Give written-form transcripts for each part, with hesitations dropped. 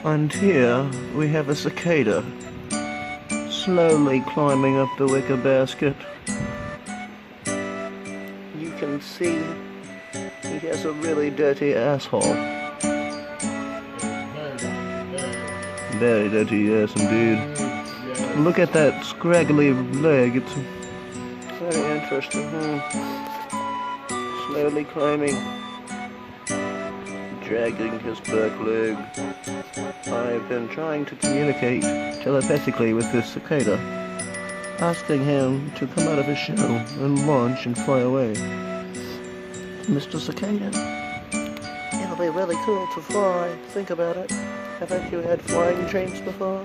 And here we have a cicada slowly climbing up the wicker basket. You can see he has a really dirty asshole. Very dirty, yes indeed. Look at that scraggly leg, it's very interesting. Slowly climbing, dragging his back leg. I've been trying to communicate telepathically with this cicada, asking him to come out of his shell and launch and fly away. Mr. Cicada, it'll be really cool to fly. Think about it. Haven't you had flying dreams before?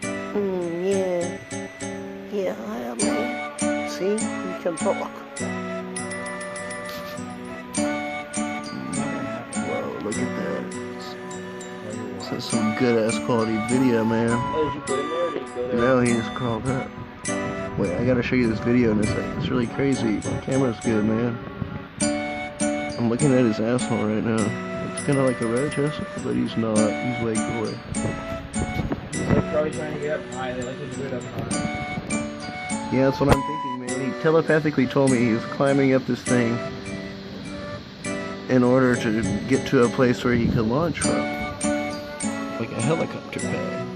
Yeah. Yeah, I am. See? You can talk. Whoa, look at that. This is some good-ass quality video, man. Oh, did you put him there or did he go there? No, he just crawled up. Wait, I gotta show you this video in a second. It's really crazy. My camera's good, man. I'm looking at his asshole right now. It's kind of like a red chest, but he's not. He's way cooler. He's like probably trying to get up high. They like to do it up high. Yeah, that's what I'm thinking, man. He telepathically told me he was climbing up this thing in order to get to a place where he could launch from. Like a helicopter pad.